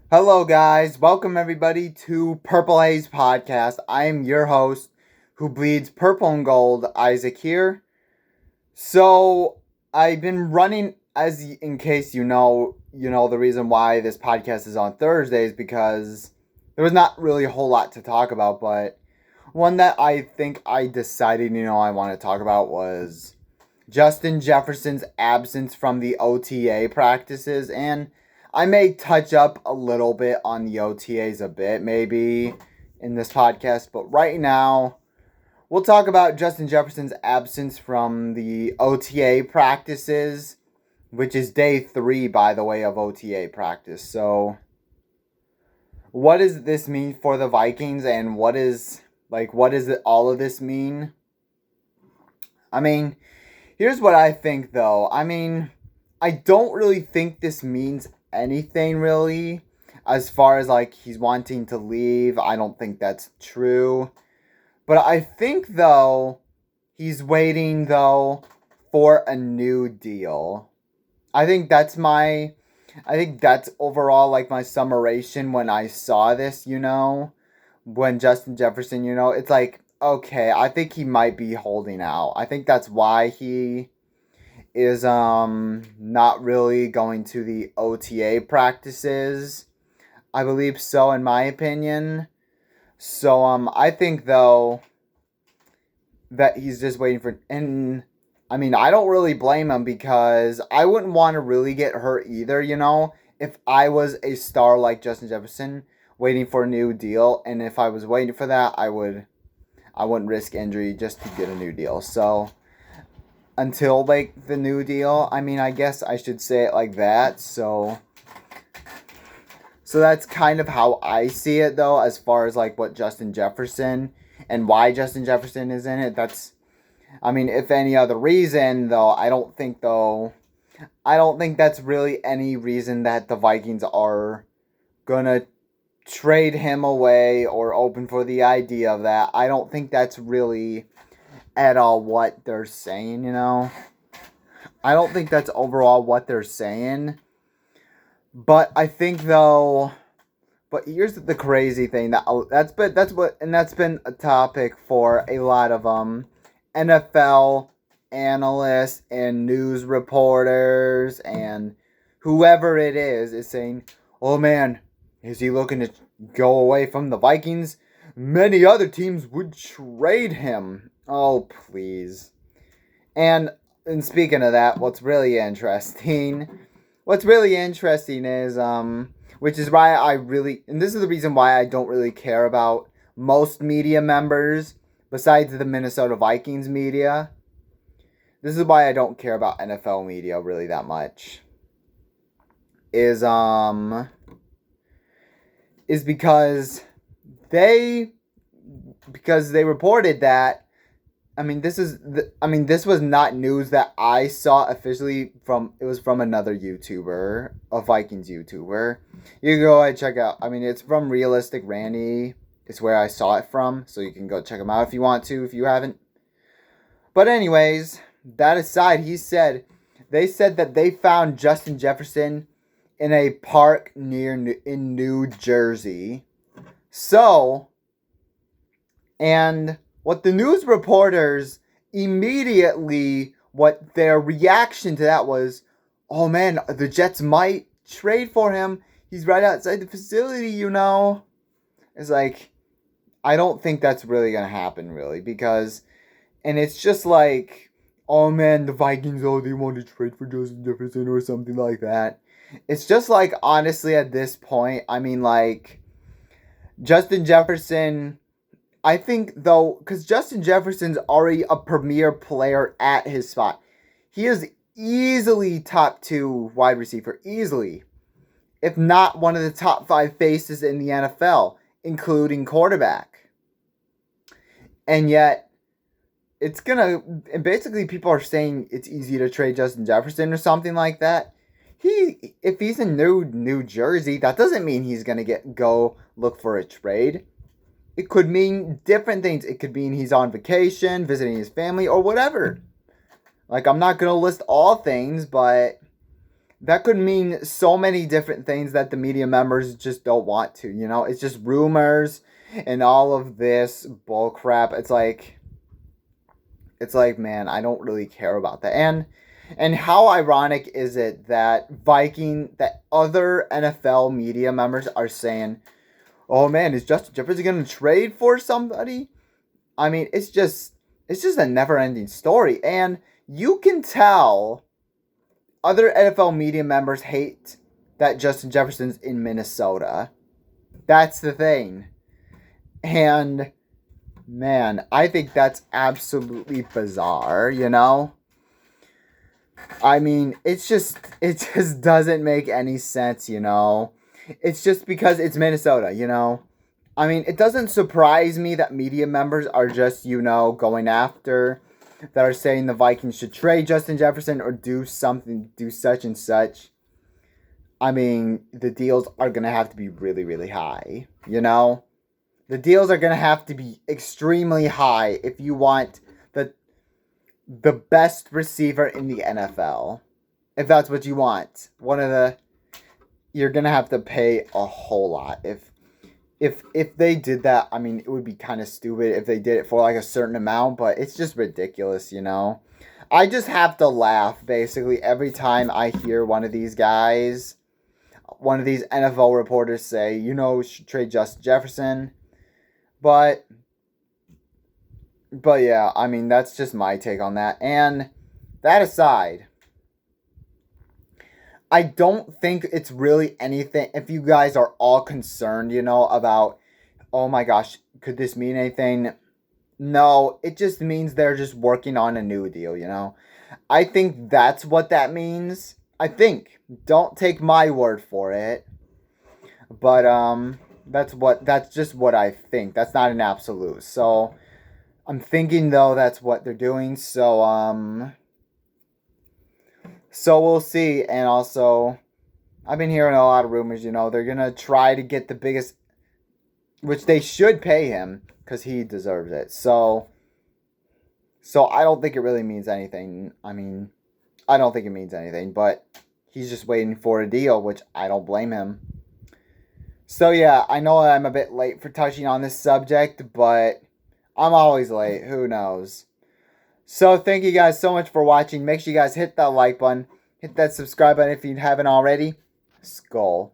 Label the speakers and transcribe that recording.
Speaker 1: Hello, guys. Welcome, everybody, to Purple Haze Podcast. I am your host who bleeds purple and gold, Isaac here. So, I've been running, in case you know the reason why this podcast is on Thursdays because there was not really a whole lot to talk about, but one that I think I decided, I want to talk about was Justin Jefferson's absence from the OTA practices, and I may touch up a little bit on the OTAs a bit, maybe in this podcast, but right now we'll talk about Justin Jefferson's absence from the OTA practices, which is day 3, by the way, of OTA practice. So, what does this mean for the Vikings, and what does all of this mean? I mean, here's what I think, though. I don't really think this means anything, really. As far as, he's wanting to leave, I don't think that's true. But I think, though, he's waiting, though, for a new deal. I think that's overall, my summation when I saw this, when Justin Jefferson, it's like, okay, I think he might be holding out. I think that's why he is not really going to the OTA practices. I believe so, in my opinion. So I think, though, that he's just waiting for, and I don't really blame him because I wouldn't want to really get hurt either, if I was a star like Justin Jefferson waiting for a new deal, and if I was waiting for that, I wouldn't risk injury just to get a new deal. So until the new deal, I guess I should say it like that. So that's kind of how I see it, though, as far as what Justin Jefferson and why Justin Jefferson is in it. If any other reason, though, I don't think that's really any reason that the Vikings are gonna trade him away or open for the idea of that. I don't think that's really at all what they're saying, I don't think that's overall what they're saying. But I think, though, but here's the crazy thing that's been a topic for a lot of NFL analysts and news reporters and whoever it is saying, "Oh man, is he looking to go away from the Vikings? Many other teams would trade him." Oh, please. And speaking of that, what's really interesting is which is why and this is the reason why I don't really care about most media members besides the Minnesota Vikings media. This is why I don't care about NFL media really that much. Is because they reported that. This was not news that I saw officially it was from another YouTuber, a Vikings YouTuber. You can go ahead and check out. It's from Realistic Randy. It's where I saw it from, so you can go check him out if you want to, if you haven't. But anyways, that aside, they said that they found Justin Jefferson in a park in New Jersey. So, and what the news reporters immediately, what their reaction to that was, "Oh man, the Jets might trade for him. He's right outside the facility, It's like, I don't think that's really going to happen, really, because, and it's just like, "Oh man, the Vikings, they want to trade for Justin Jefferson," or something like that. It's just like, honestly, at this point, Justin Jefferson, I think, though, because Justin Jefferson's already a premier player at his spot. He is easily top 2 wide receiver, easily. If not one of the top 5 faces in the NFL, including quarterback. And yet, and basically people are saying it's easy to trade Justin Jefferson or something like that. If he's in New Jersey, that doesn't mean he's going to go look for a trade. It could mean different things. It could mean he's on vacation, visiting his family, or whatever. I'm not going to list all things, but that could mean so many different things that the media members just don't want to, you know? It's just rumors and all of this bull crap. It's like, man, I don't really care about that. And how ironic is it that other NFL media members are saying, "Oh man, is Justin Jefferson going to trade for somebody?" I mean, it's just a never-ending story, and you can tell other NFL media members hate that Justin Jefferson's in Minnesota. That's the thing. And man, I think that's absolutely bizarre, you know? I mean, it just doesn't make any sense, you know? It's just because it's Minnesota, you know? I mean, it doesn't surprise me that media members are just, going after, that are saying the Vikings should trade Justin Jefferson or do something, do such and such. I mean, the deals are going to have to be really, really high, you know? The deals are going to have to be extremely high if you want the best receiver in the NFL. If that's what you want. You're going to have to pay a whole lot. If they did that, I mean, it would be kind of stupid if they did it for like a certain amount, but it's just ridiculous, you know? I just have to laugh basically every time I hear one of these NFL reporters say, we should trade Justin Jefferson. But yeah, I mean, that's just my take on that. And that aside, I don't think it's really anything. If you guys are all concerned, about, oh my gosh, could this mean anything? No, it just means they're just working on a new deal, you know? I think that's what that means. I think. Don't take my word for it. But that's just what I think. That's not an absolute. So I'm thinking though that's what they're doing. So we'll see. And also, I've been hearing a lot of rumors, they're going to try to get the biggest, which they should pay him because he deserves it. So I don't think it really means anything. I mean, I don't think it means anything, but he's just waiting for a deal, which I don't blame him. So yeah, I know I'm a bit late for touching on this subject, but I'm always late. Who knows? So thank you guys so much for watching. Make sure you guys hit that like button. Hit that subscribe button if you haven't already. Skull.